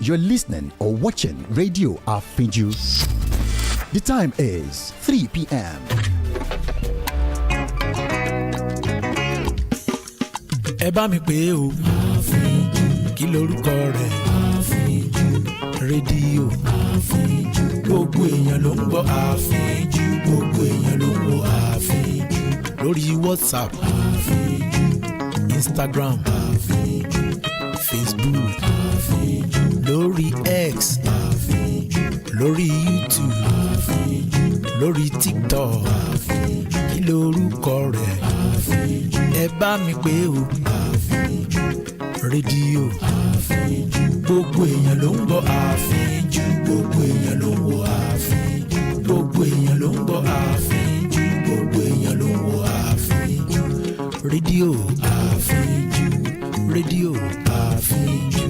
You're listening or watching Radio Afinju. The time is 3 p.m. Ẹ bá mi pè o. Àfínjú. Kí lorúkọ rẹ̀? Àfínjú. Rédíò. Àfínjú. Gbogbo èèyàn ló ń gbọ́ Àfínjú. Gbogbo èèyàn ló ń gbọ́ Àfínjú. Lórí WhatsApp. Àfínjú. Instagram. Àfínjú. Facebook. Àfínjú. Lórí X. Àfínjú. Lórí YouTube. Àfínjú. Lórí TikTok. Àfínjú. Kí lorúkọ rẹ̀? Àfínjú. Ẹ bá mi pè o. Àfínjú. Rédíò. Àfínjú. Gbogbo èèyàn ló ń gbọ́ Àfínjú. Gbogbo èèyàn ló ń gbọ́ Àfínjú. Gbogbo èèyàn ló ń gbọ́ Àfínjú. Gbogbo èèyàn ló ń gbọ́ Àfínjú. Rédíò Àfínjú. Rédíò Àfínjú.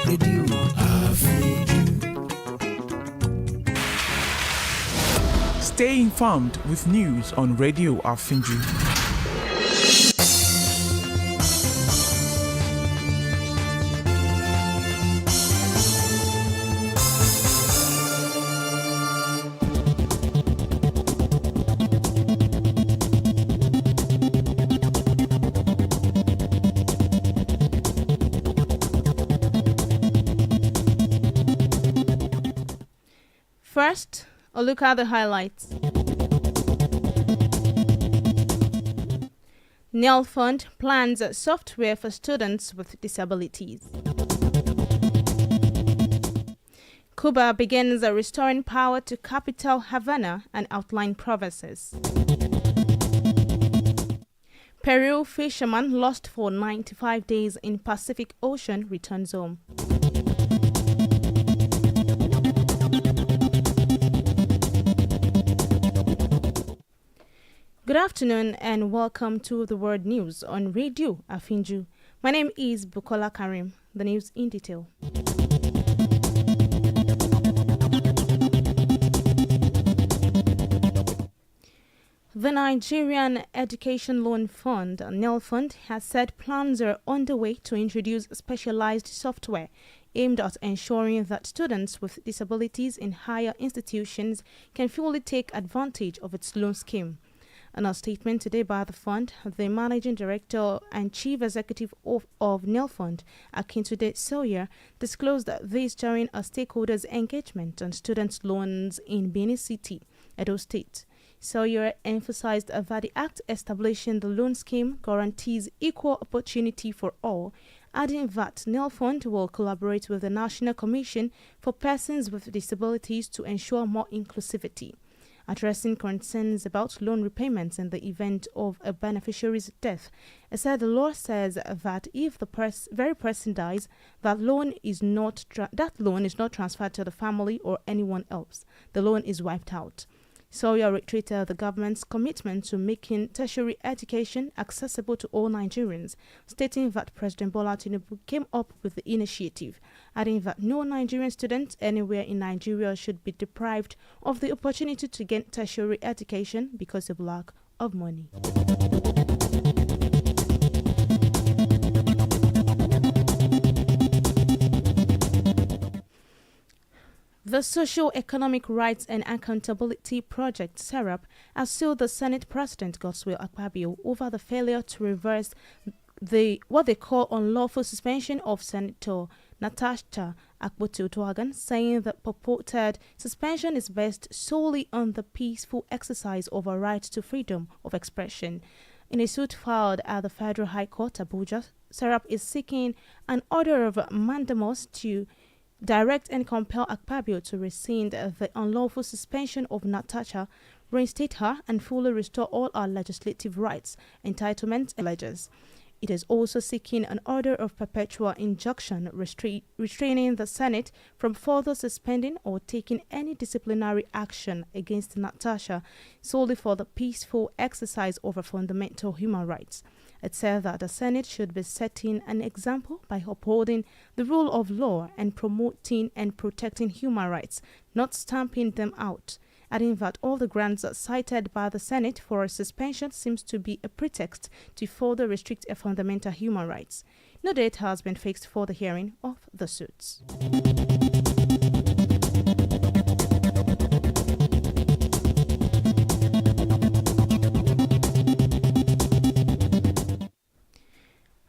Rédíò Àfínjú. Stay informed with news on Radio Afinju. First, a look at the highlights. NEL Fund plans software for students with disabilities. Cuba begins restoring power to capital Havana and outlying provinces. Peru fisherman lost for 95 days in Pacific Ocean returns home. Good afternoon and welcome to the World News on Radio Afinju. My name is Bukola Kareem. The news in detail. The Nigerian Education Loan Fund, NEL Fund, has said plans are underway to introduce specialized software aimed at ensuring that students with disabilities in higher institutions can fully take advantage of its loan scheme. In a statement today by the fund, the Managing Director and Chief Executive of NEL Fund, Akintunde Sawyer, disclosed that this during a stakeholders' engagement on student loans in Benin City, Edo State. Sawyer emphasized that the act establishing the loan scheme guarantees equal opportunity for all, adding that NEL Fund will collaborate with the National Commission for Persons with Disabilities to ensure more inclusivity. Addressing concerns about loan repayments in the event of a beneficiary's death, it said the law says that if the very person dies, that loan is not transferred to the family or anyone else. The loan is wiped out. Sawyer reiterated the government's commitment to making tertiary education accessible to all Nigerians, stating that President Bola Tinubu came up with the initiative, adding that no Nigerian student anywhere in Nigeria should be deprived of the opportunity to gain tertiary education because of lack of money. The Socio-Economic Rights and Accountability Project, SERAP, has sued the Senate President Godswill Akpabio over the failure to reverse what they call unlawful suspension of Senator Natasha Akpoti-Utoagan, saying that purported suspension is based solely on the peaceful exercise of a right to freedom of expression. In a suit filed at the Federal High Court, Abuja, SERAP is seeking an order of mandamus to direct and compel Akpabio to rescind the unlawful suspension of Natasha, reinstate her, and fully restore all our legislative rights, entitlements, and privileges. It is also seeking an order of perpetual injunction restraining the Senate from further suspending or taking any disciplinary action against Natasha solely for the peaceful exercise of her fundamental human rights. It said that the Senate should be setting an example by upholding the rule of law and promoting and protecting human rights, not stamping them out, adding that all the grounds cited by the Senate for a suspension seems to be a pretext to further restrict fundamental human rights. No date has been fixed for the hearing of the suits.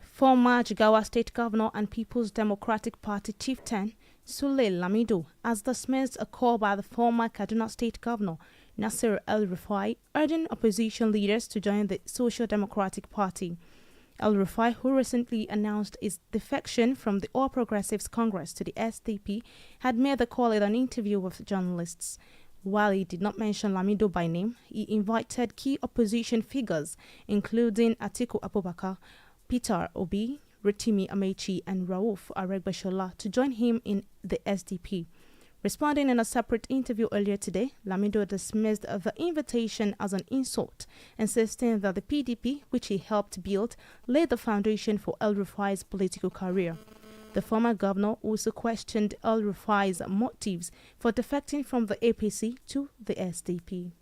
Former Jigawa State Governor and People's Democratic Party chieftain Sule Lamido has dismissed a call by the former Kaduna State Governor Nasir El-Rufai urging opposition leaders to join the Social Democratic Party. El-Rufai, who recently announced his defection from the All Progressives Congress to the SDP, had made the call in an interview with journalists. While he did not mention Lamido by name, he invited key opposition figures, including Atiku Abubakar, Peter Obi, Rotimi Amechi, and Rauf Aregbesola to join him in the SDP. Responding in a separate interview earlier today, Lamido dismissed the invitation as an insult, insisting that the PDP, which he helped build, laid the foundation for El-Rufai's political career. The former governor also questioned El-Rufai's motives for defecting from the APC to the SDP.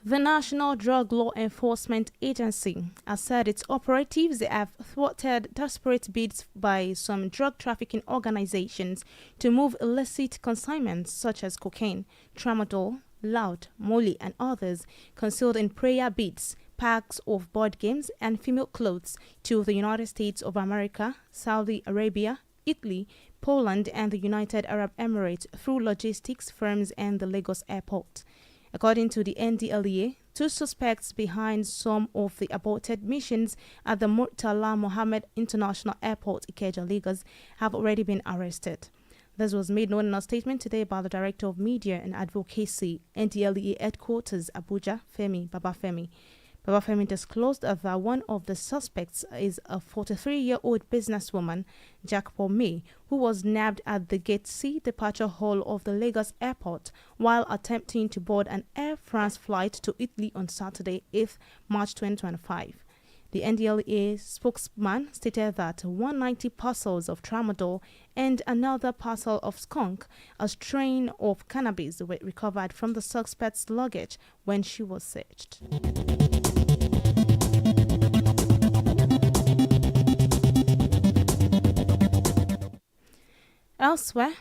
The National Drug Law Enforcement Agency has said its operatives have thwarted desperate bids by some drug trafficking organizations to move illicit consignments such as cocaine, tramadol, loud, molly, and others concealed in prayer beads, packs of board games, and female clothes to the United States of America, Saudi Arabia, Italy, Poland, and the United Arab Emirates through logistics firms and the Lagos airport. According to the NDLEA, 2 suspects behind some of the aborted missions at the Murtala Mohammed International Airport, Ikeja, Lagos, have already been arrested. This was made known in a statement today by the Director of Media and Advocacy, NDLEA Headquarters, Abuja, Femi Babafemi. Babafemi disclosed that one of the suspects is a 43-year-old businesswoman, Jack Paul May, who was nabbed at the Gate C departure hall of the Lagos airport while attempting to board an Air France flight to Italy on Saturday, 8th March 2025. The NDLEA spokesman stated that 190 parcels of tramadol and another parcel of skunk, a strain of cannabis, were recovered from the suspect's luggage when she was searched. Elsewhere,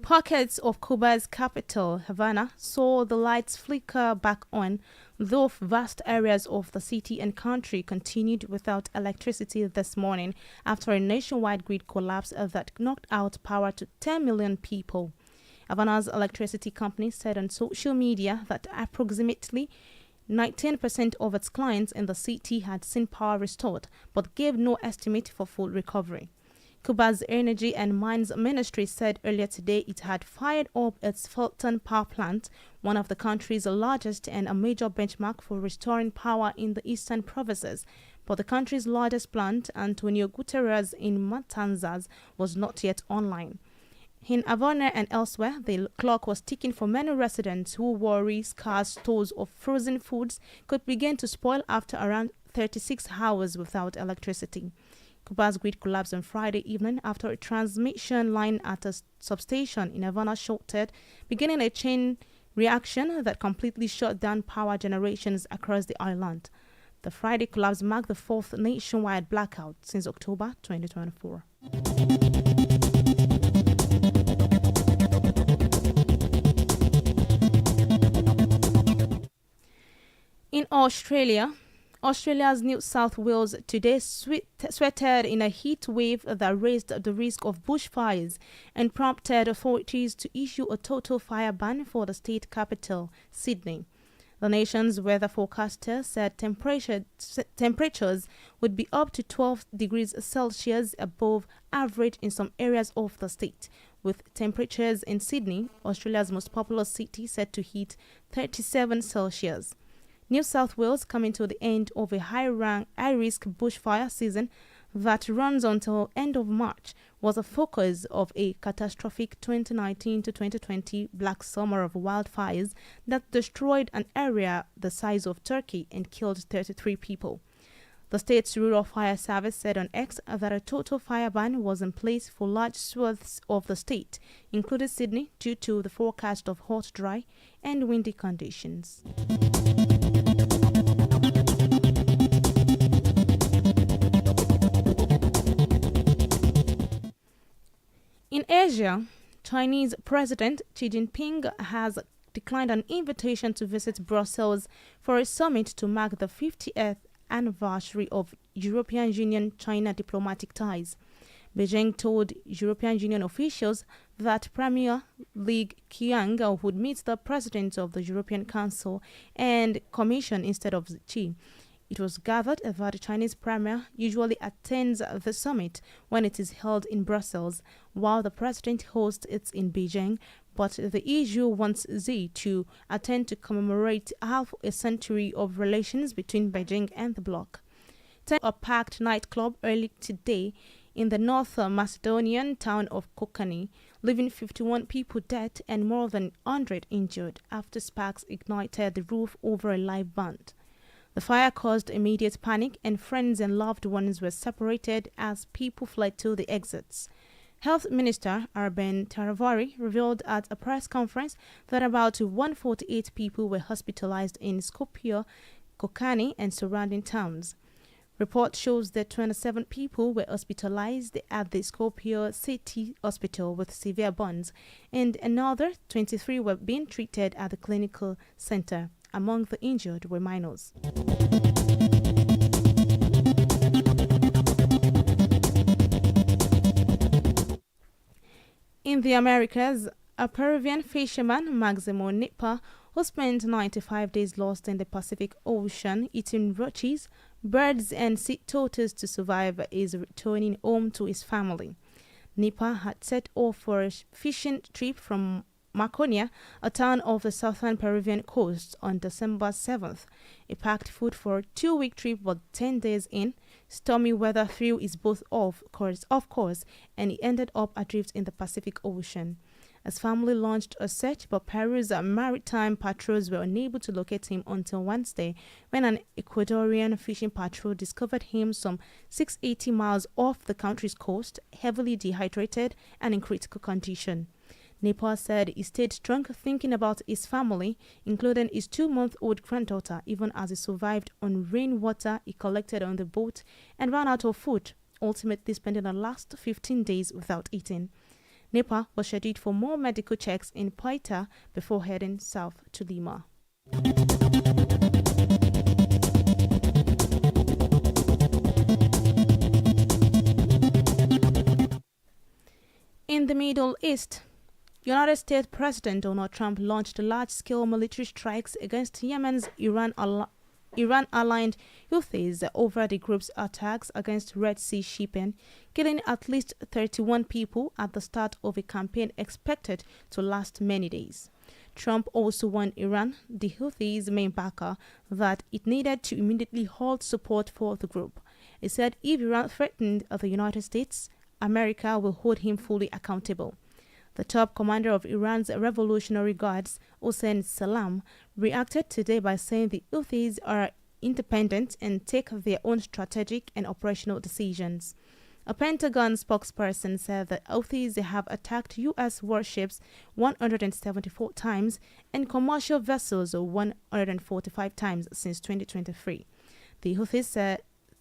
pockets of Cuba's capital, Havana, saw the lights flicker back on, though vast areas of the city and country continued without electricity this morning after a nationwide grid collapse that knocked out power to 10 million people. Havana's electricity company said on social media that approximately 19% of its clients in the city had seen power restored, but gave no estimate for full recovery. Cuba's Energy and Mines Ministry said earlier today it had fired up its Fulton power plant, one of the country's largest and a major benchmark for restoring power in the eastern provinces. But the country's largest plant, Antonio Guterres in Matanzas, was not yet online. In Havana and elsewhere, the clock was ticking for many residents who worry scarce stores of frozen foods could begin to spoil after around 36 hours without electricity. Cuba's grid collapsed on Friday evening after a transmission line at a substation in Havana shorted, beginning a chain reaction that completely shut down power generations across the island. The Friday collapse marked the 4th nationwide blackout since October 2024. In Australia's New South Wales today sweated in a heat wave that raised the risk of bushfires and prompted authorities to issue a total fire ban for the state capital, Sydney. The nation's weather forecaster said temperatures would be up to 12 degrees Celsius above average in some areas of the state, with temperatures in Sydney, Australia's most populous city, set to hit 37 Celsius. New South Wales, coming to the end of a high-risk bushfire season that runs until end of March, was a focus of a catastrophic 2019 to 2020 black summer of wildfires that destroyed an area the size of Turkey and killed 33 people. The state's rural fire service said on X that a total fire ban was in place for large swaths of the state, including Sydney, due to the forecast of hot, dry, and windy conditions. In Asia, Chinese President Xi Jinping has declined an invitation to visit Brussels for a summit to mark the 50th anniversary of European Union-China diplomatic ties. Beijing told European Union officials that Premier Li Qiang would meet the president of the European Council and Commission instead of Xi. It was gathered that the Chinese premier usually attends the summit when it is held in Brussels, while the president hosts it in Beijing, but the EU wants Xi to attend to commemorate half a century of relations between Beijing and the bloc. A packed nightclub early today in the North Macedonian town of Kokani, leaving 51 people dead and more than 100 injured after sparks ignited the roof over a live band. The fire caused immediate panic, and friends and loved ones were separated as people fled to the exits. Health Minister Arben Taravari revealed at a press conference that about 148 people were hospitalized in Skopje, Kokani, and surrounding towns. Report shows that 27 people were hospitalized at the Skopje City Hospital with severe burns, and another 23 were being treated at the clinical center. Among the injured were minors. In the Americas, a Peruvian fisherman, Maximo Nipa, who spent 95 days lost in the Pacific Ocean eating roaches, birds, and sea turtles to survive, is returning home to his family. Nipa had set off for a fishing trip from Marconia, a town off the southern Peruvian coast, on December 7th. He packed food for a 2-week trip, but 10 days in, stormy weather threw his boat off course, and he ended up adrift in the Pacific Ocean. His family launched a search, but Peru's maritime patrols were unable to locate him until Wednesday, when an Ecuadorian fishing patrol discovered him some 680 miles off the country's coast, heavily dehydrated and in critical condition. Nepal said he stayed drunk thinking about his family, including his 2-month-old granddaughter, even as he survived on rainwater he collected on the boat and ran out of food, ultimately spending the last 15 days without eating. Nepal was scheduled for more medical checks in Paita before heading south to Lima. In the Middle East, United States President Donald Trump launched large-scale military strikes against Yemen's Iran-aligned Houthis over the group's attacks against Red Sea shipping, killing at least 31 people at the start of a campaign expected to last many days. Trump also warned Iran, the Houthis' main backer, that it needed to immediately halt support for the group. He said if Iran threatened the United States, America will hold him fully accountable. The top commander of Iran's Revolutionary Guards, Hossein Salam, reacted today by saying the Houthis are independent and take their own strategic and operational decisions. A Pentagon spokesperson said that Houthis have attacked U.S. warships 174 times and commercial vessels 145 times since 2023. The Houthis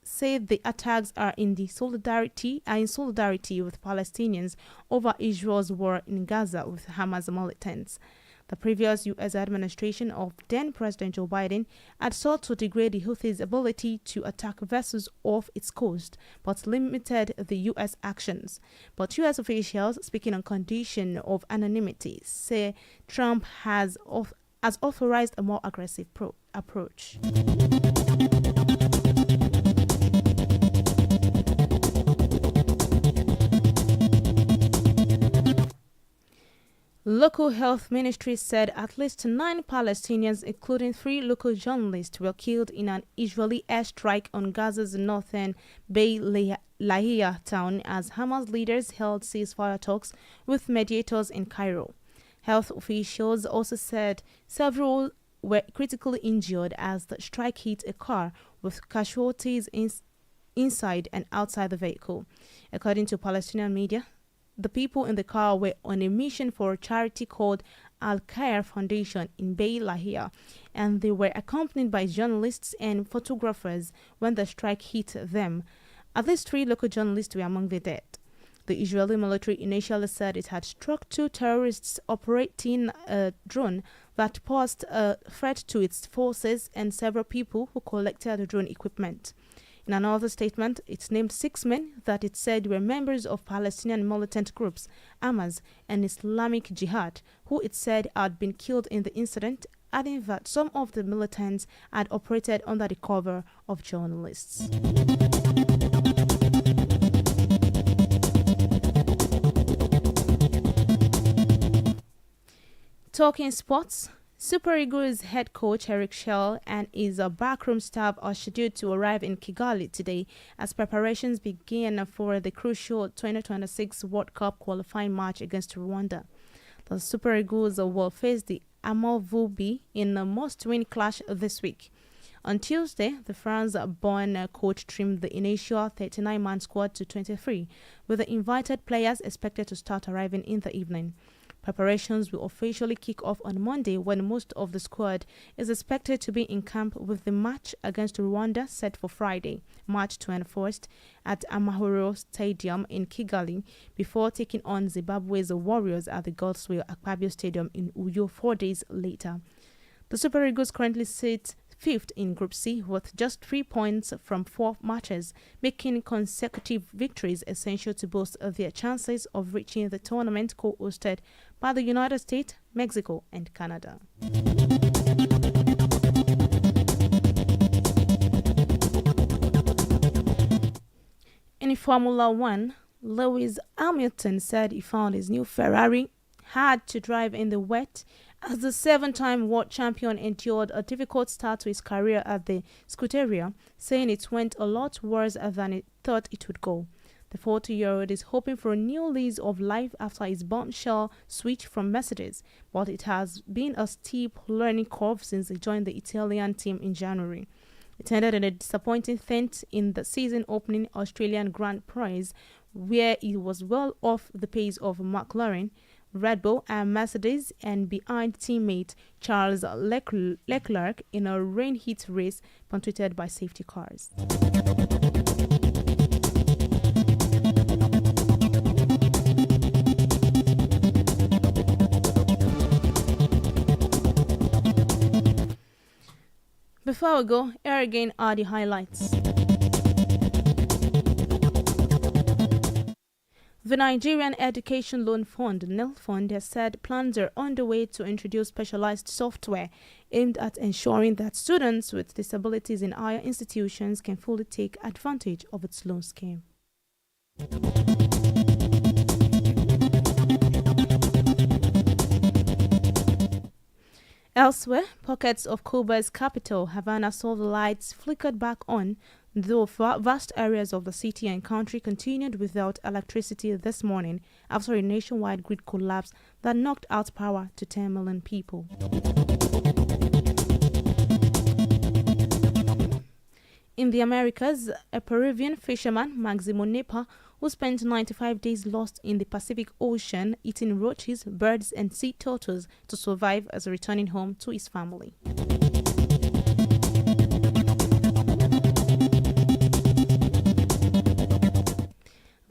said the attacks are in solidarity with Palestinians over Israel's war in Gaza with Hamas militants. The previous U.S. administration of then-President Joe Biden had sought to degrade the Houthis' ability to attack vessels off its coast, but limited the U.S. actions. But U.S. officials, speaking on condition of anonymity, say Trump has authorized a more aggressive approach. Local health ministry said at least 9 Palestinians, including 3 local journalists, were killed in an Israeli airstrike on Gaza's northern Bay Lahia town as Hamas leaders held ceasefire talks with mediators in Cairo. Health officials also said several were critically injured as the strike hit a car with casualties inside and outside the vehicle. According to Palestinian media, the people in the car were on a mission for a charity called Al Khair Foundation in Bay Lahia, and they were accompanied by journalists and photographers when the strike hit them. At least 3 local journalists were among the dead. The Israeli military initially said it had struck 2 terrorists operating a drone that posed a threat to its forces and several people who collected the drone equipment. In another statement, it named 6 men that it said were members of Palestinian militant groups, Hamas and Islamic Jihad, who it said had been killed in the incident, adding that some of the militants had operated under the cover of journalists. Talking sports, Super Eagles head coach Eric Schell and his backroom staff are scheduled to arrive in Kigali today as preparations begin for the crucial 2026 World Cup qualifying match against Rwanda. The Super Eagles will face the Amavubi in a must-win clash this week. On Tuesday, the France-born coach trimmed the initial 39-man squad to 23, with the invited players expected to start arriving in the evening. Preparations will officially kick off on Monday when most of the squad is expected to be in camp, with the match against Rwanda set for Friday, March 21st at Amahoro Stadium in Kigali before taking on Zimbabwe's Warriors at the Godswill Akpabio Stadium in Uyo 4 days later. The Super Eagles currently sit 5th in Group C with just 3 points from 4 matches, making consecutive victories essential to boost their chances of reaching the tournament co-hosted by the United States, Mexico, and Canada. In Formula One, Lewis Hamilton said he found his new Ferrari hard to drive in the wet as the 7-time world champion endured a difficult start to his career at the Scuderia, saying it went a lot worse than he thought it would go. The 40-year-old is hoping for a new lease of life after his bombshell switch from Mercedes, but it has been a steep learning curve since he joined the Italian team in January. It ended in a disappointing 10th in the season-opening Australian Grand Prix, where he was well off the pace of McLaren, Red Bull and Mercedes, and behind teammate Charles Leclerc in a rain-hit race punctuated by safety cars. Before we go, here again are the highlights. The Nigerian Education Loan Fund, NIL Fund, has said plans are underway to introduce specialized software aimed at ensuring that students with disabilities in higher institutions can fully take advantage of its loan scheme. Elsewhere, pockets of Cuba's capital, Havana, saw the lights flickered back on, though vast areas of the city and country continued without electricity this morning after a nationwide grid collapse that knocked out power to 10 million people. In the Americas, a Peruvian fisherman, Maximo Nepa, who spent 95 days lost in the Pacific Ocean eating roaches, birds, and sea turtles to survive, as returning home to his family.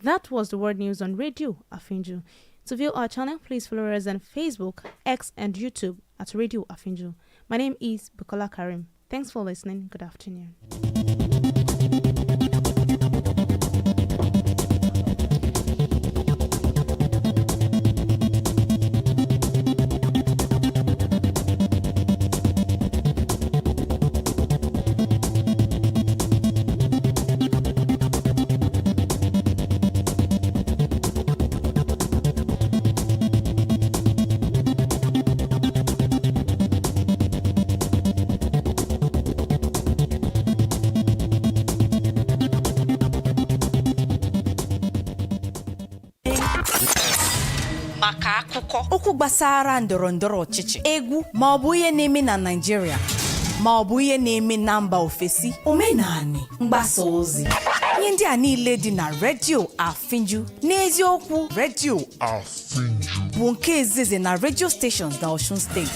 That was the World News on Radio Afinju. To view our channel, please follow us on Facebook, X, and YouTube at Radio Afinju. My name is Bukola Kareem. Thanks for listening. Good afternoon. maka akụkọ okwu gbasara ndọrọndọrọ ọchịchị egwu ma ọ bụ ihe na-eme na Naịjirịa ma ọ bụ ihe na-eme na mba ofesi, omenani, mgbasa ozi. Ihe ndị a niile dị na Radio Afinju. N'eziokwu, Radio Afinju bụ nke izizi na radio stations na Osun State.